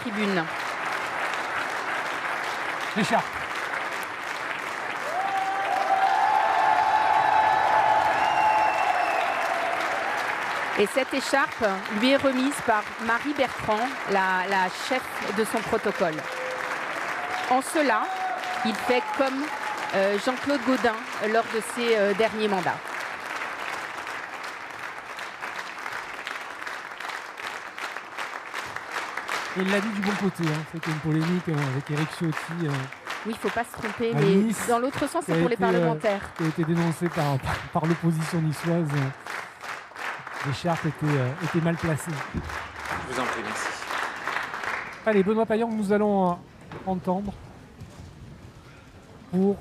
tribune. L'écharpe. Et cette écharpe lui est remise par Marie Bertrand, la chef de son protocole. En cela, il fait comme Jean-Claude Gaudin lors de ses derniers mandats. Il l'a dit du bon côté, hein. C'était une polémique avec Éric Ciotti. Oui, il ne faut pas se tromper, mais Nice, dans l'autre sens, c'est pour les parlementaires. Qui a été dénoncé par l'opposition niçoise. L'écharpe était mal placée. Je vous en prie, merci. Allez, Benoît Payan, nous allons entendre pour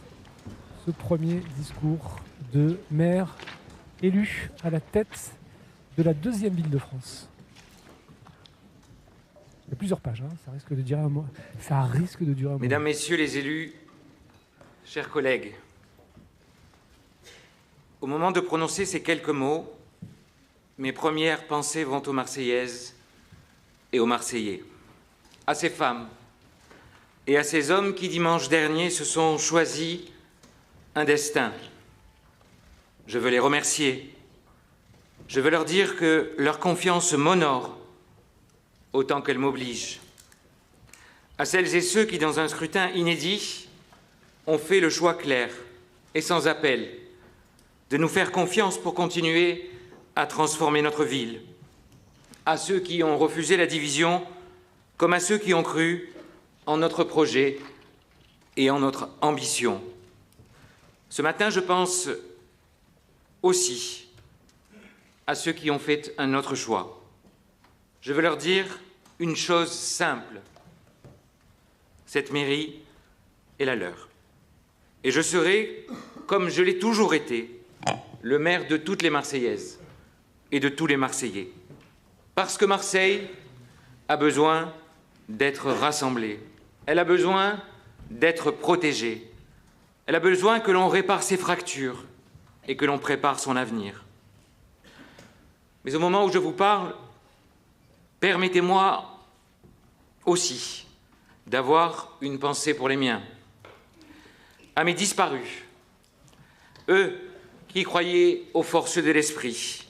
ce premier discours de maire élu à la tête de la deuxième ville de France. Il y a plusieurs pages, hein. Ça risque de durer un mois. Ça risque de durer un mois. Mesdames, Messieurs les élus, chers collègues, au moment de prononcer ces quelques mots, mes premières pensées vont aux Marseillaises et aux Marseillais, à ces femmes et à ces hommes qui, dimanche dernier, se sont choisis un destin. Je veux les remercier. Je veux leur dire que leur confiance m'honore autant qu'elle m'oblige. À celles et ceux qui, dans un scrutin inédit, ont fait le choix clair et sans appel de nous faire confiance pour continuer à transformer notre ville. À ceux qui ont refusé la division, comme à ceux qui ont cru en notre projet et en notre ambition. Ce matin, je pense aussi à ceux qui ont fait un autre choix. Je veux leur dire une chose simple. Cette mairie est la leur. Et je serai, comme je l'ai toujours été, le maire de toutes les Marseillaises et de tous les Marseillais. Parce que Marseille a besoin d'être rassemblée. Elle a besoin d'être protégée. Elle a besoin que l'on répare ses fractures et que l'on prépare son avenir. Mais au moment où je vous parle, permettez-moi aussi d'avoir une pensée pour les miens, à mes disparus, eux qui croyaient aux forces de l'esprit,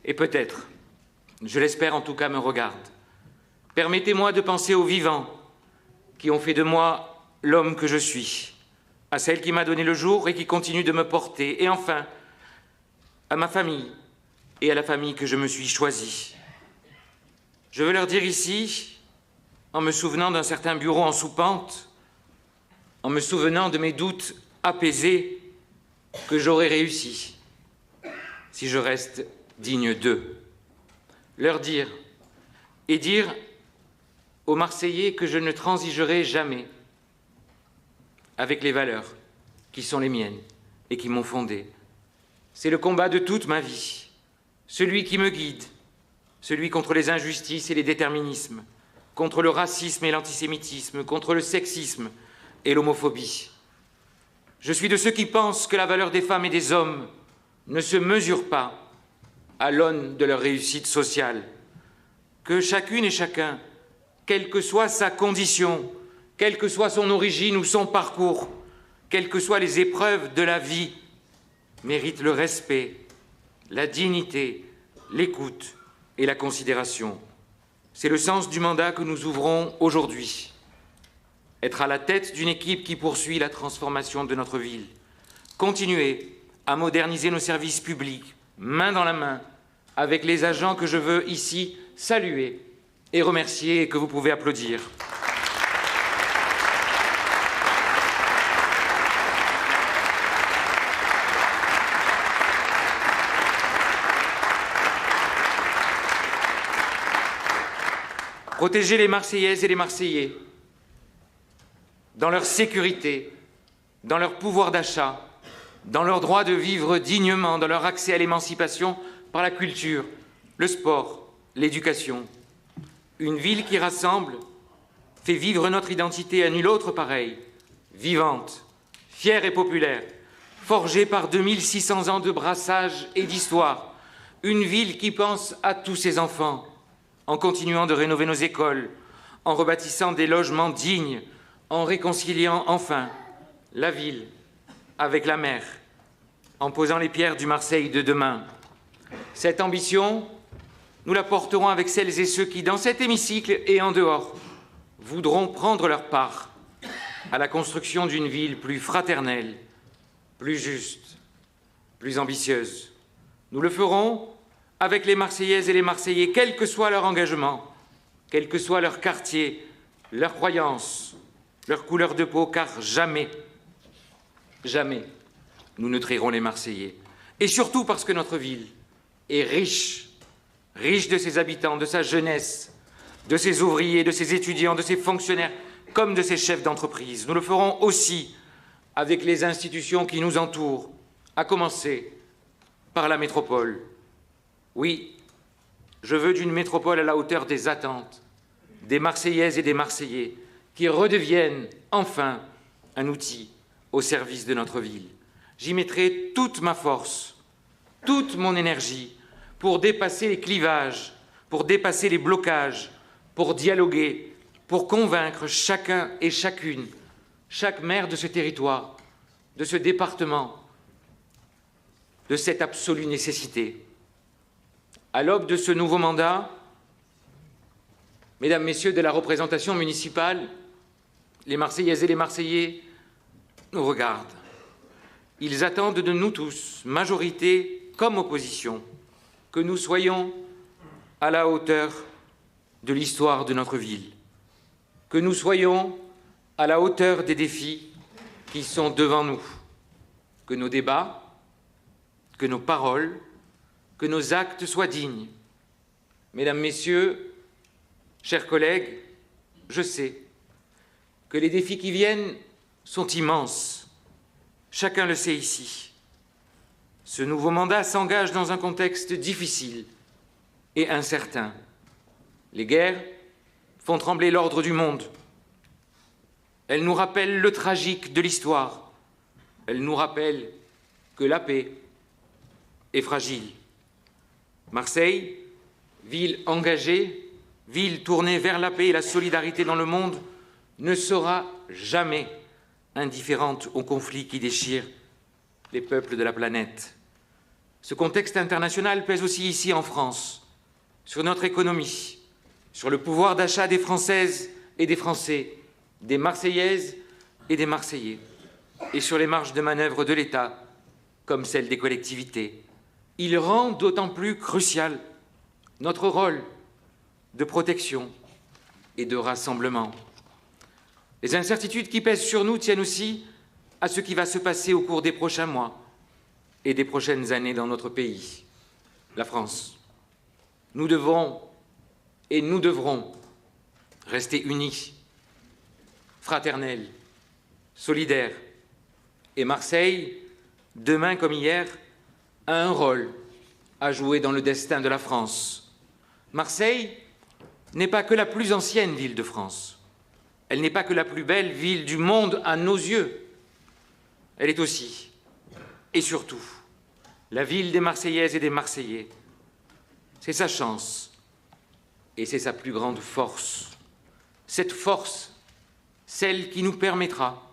et peut-être, je l'espère en tout cas, me regardent. Permettez-moi de penser aux vivants qui ont fait de moi l'homme que je suis, à celle qui m'a donné le jour et qui continue de me porter, et enfin, à ma famille et à la famille que je me suis choisie. Je veux leur dire ici, en me souvenant d'un certain bureau en soupente, en me souvenant de mes doutes apaisés, que j'aurais réussi si je reste digne d'eux. Leur dire et dire aux Marseillais que je ne transigerai jamais avec les valeurs qui sont les miennes et qui m'ont fondé. C'est le combat de toute ma vie, celui qui me guide, celui contre les injustices et les déterminismes, contre le racisme et l'antisémitisme, contre le sexisme et l'homophobie. Je suis de ceux qui pensent que la valeur des femmes et des hommes ne se mesure pas à l'aune de leur réussite sociale, que chacune et chacun, quelle que soit sa condition, quelle que soit son origine ou son parcours, quelles que soient les épreuves de la vie, mérite le respect, la dignité, l'écoute et la considération. C'est le sens du mandat que nous ouvrons aujourd'hui. Être à la tête d'une équipe qui poursuit la transformation de notre ville. Continuer à moderniser nos services publics, main dans la main, avec les agents que je veux ici saluer et remercier et que vous pouvez applaudir. Protéger les Marseillaises et les Marseillais dans leur sécurité, dans leur pouvoir d'achat, dans leur droit de vivre dignement, dans leur accès à l'émancipation par la culture, le sport, l'éducation. Une ville qui rassemble, fait vivre notre identité à nulle autre pareille, vivante, fière et populaire, forgée par 2600 ans de brassage et d'histoire. Une ville qui pense à tous ses enfants, en continuant de rénover nos écoles, en rebâtissant des logements dignes, en réconciliant enfin la ville avec la mer, en posant les pierres du Marseille de demain. Cette ambition, nous la porterons avec celles et ceux qui, dans cet hémicycle et en dehors, voudront prendre leur part à la construction d'une ville plus fraternelle, plus juste, plus ambitieuse. Nous le ferons avec les Marseillaises et les Marseillais, quel que soit leur engagement, quel que soit leur quartier, leurs croyances, leur couleur de peau, car jamais, jamais, nous ne trahirons les Marseillais. Et surtout parce que notre ville est riche, riche de ses habitants, de sa jeunesse, de ses ouvriers, de ses étudiants, de ses fonctionnaires, comme de ses chefs d'entreprise. Nous le ferons aussi avec les institutions qui nous entourent, à commencer par la métropole. Oui, je veux d'une métropole à la hauteur des attentes, des Marseillaises et des Marseillais, qui redeviennent enfin un outil au service de notre ville. J'y mettrai toute ma force, toute mon énergie pour dépasser les clivages, pour dépasser les blocages, pour dialoguer, pour convaincre chacun et chacune, chaque maire de ce territoire, de ce département, de cette absolue nécessité. À l'aube de ce nouveau mandat, Mesdames, Messieurs de la représentation municipale, les Marseillaises et les Marseillais nous regardent. Ils attendent de nous tous, majorité comme opposition, que nous soyons à la hauteur de l'histoire de notre ville, que nous soyons à la hauteur des défis qui sont devant nous, que nos débats, que nos paroles, que nos actes soient dignes. Mesdames, Messieurs, chers collègues, je sais que les défis qui viennent sont immenses. Chacun le sait ici. Ce nouveau mandat s'engage dans un contexte difficile et incertain. Les guerres font trembler l'ordre du monde. Elles nous rappellent le tragique de l'histoire. Elles nous rappellent que la paix est fragile. Marseille, ville engagée, ville tournée vers la paix et la solidarité dans le monde, ne sera jamais indifférente aux conflits qui déchirent les peuples de la planète. Ce contexte international pèse aussi ici en France, sur notre économie, sur le pouvoir d'achat des Françaises et des Français, des Marseillaises et des Marseillais, et sur les marges de manœuvre de l'État, comme celles des collectivités. Il rend d'autant plus crucial notre rôle de protection et de rassemblement. Les incertitudes qui pèsent sur nous tiennent aussi à ce qui va se passer au cours des prochains mois et des prochaines années dans notre pays, la France. Nous devons et nous devrons rester unis, fraternels, solidaires. Et Marseille, demain comme hier, a un rôle à jouer dans le destin de la France. Marseille n'est pas que la plus ancienne ville de France. Elle n'est pas que la plus belle ville du monde à nos yeux. Elle est aussi, et surtout, la ville des Marseillaises et des Marseillais. C'est sa chance et c'est sa plus grande force. Cette force, celle qui nous permettra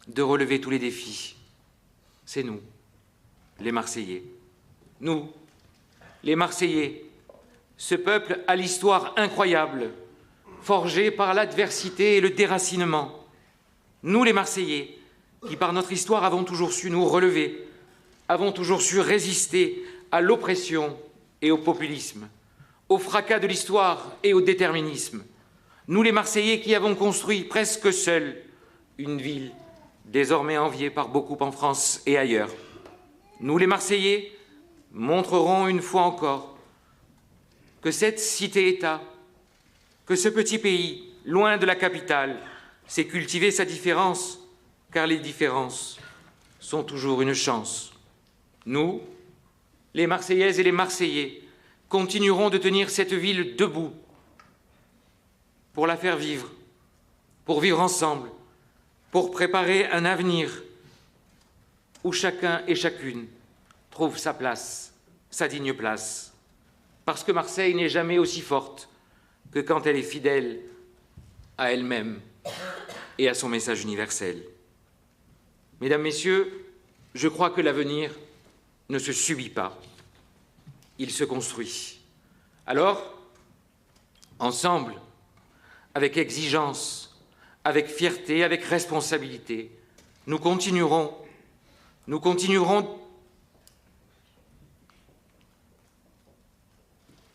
de relever tous les défis. C'est nous, les Marseillais. Nous, les Marseillais, ce peuple à l'histoire incroyable, forgé par l'adversité et le déracinement. Nous, les Marseillais, qui par notre histoire avons toujours su nous relever, avons toujours su résister à l'oppression et au populisme, au fracas de l'histoire et au déterminisme. Nous, les Marseillais, qui avons construit presque seuls une ville désormais enviée par beaucoup en France et ailleurs. Nous, les Marseillais, montrerons une fois encore que cette cité-État, que ce petit pays, loin de la capitale, sait cultiver sa différence, car les différences sont toujours une chance. Nous, les Marseillaises et les Marseillais, continuerons de tenir cette ville debout pour la faire vivre, pour vivre ensemble, pour préparer un avenir où chacun et chacune trouve sa place, sa digne place. Parce que Marseille n'est jamais aussi forte que quand elle est fidèle à elle-même et à son message universel. Mesdames, Messieurs, je crois que l'avenir ne se subit pas, il se construit. Alors, ensemble, avec exigence, avec fierté, avec responsabilité, nous continuerons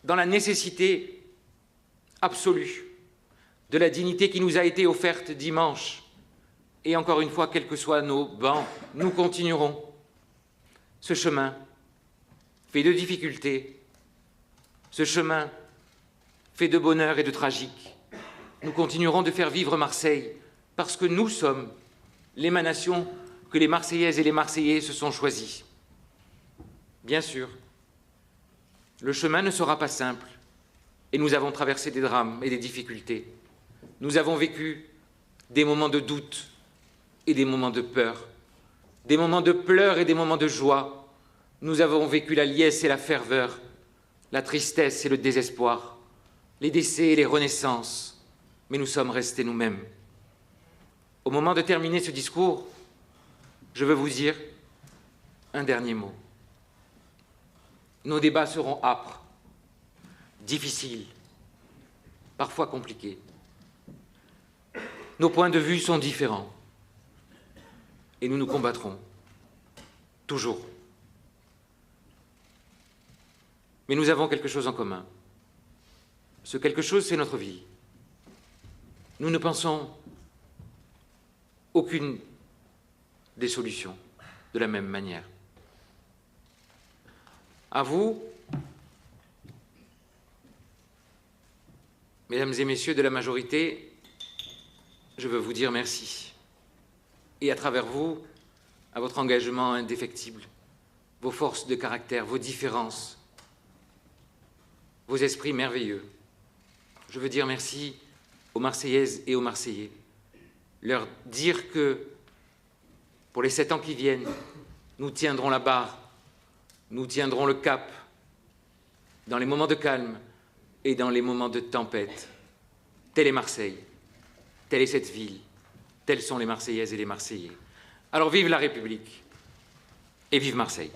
dans la nécessité absolue de la dignité qui nous a été offerte dimanche. Et encore une fois, quels que soient nos bancs, nous continuerons ce chemin fait de difficultés, ce chemin fait de bonheur et de tragique. Nous continuerons de faire vivre Marseille parce que nous sommes l'émanation que les Marseillaises et les Marseillais se sont choisis. Bien sûr, le chemin ne sera pas simple et nous avons traversé des drames et des difficultés. Nous avons vécu des moments de doute et des moments de peur, des moments de pleurs et des moments de joie. Nous avons vécu la liesse et la ferveur, la tristesse et le désespoir, les décès et les renaissances, mais nous sommes restés nous-mêmes. Au moment de terminer ce discours, je veux vous dire un dernier mot. Nos débats seront âpres, difficiles, parfois compliqués. Nos points de vue sont différents et nous nous combattrons, toujours. Mais nous avons quelque chose en commun. Ce quelque chose, c'est notre vie. Nous ne pensons aucune des solutions de la même manière. À vous, mesdames et messieurs de la majorité, je veux vous dire merci. Et à travers vous, à votre engagement indéfectible, vos forces de caractère, vos différences, vos esprits merveilleux. Je veux dire merci aux Marseillaises et aux Marseillais. Leur dire que pour les 7 ans qui viennent, nous tiendrons la barre, nous tiendrons le cap dans les moments de calme et dans les moments de tempête. Telle est Marseille, telle est cette ville, tels sont les Marseillaises et les Marseillais. Alors vive la République et vive Marseille.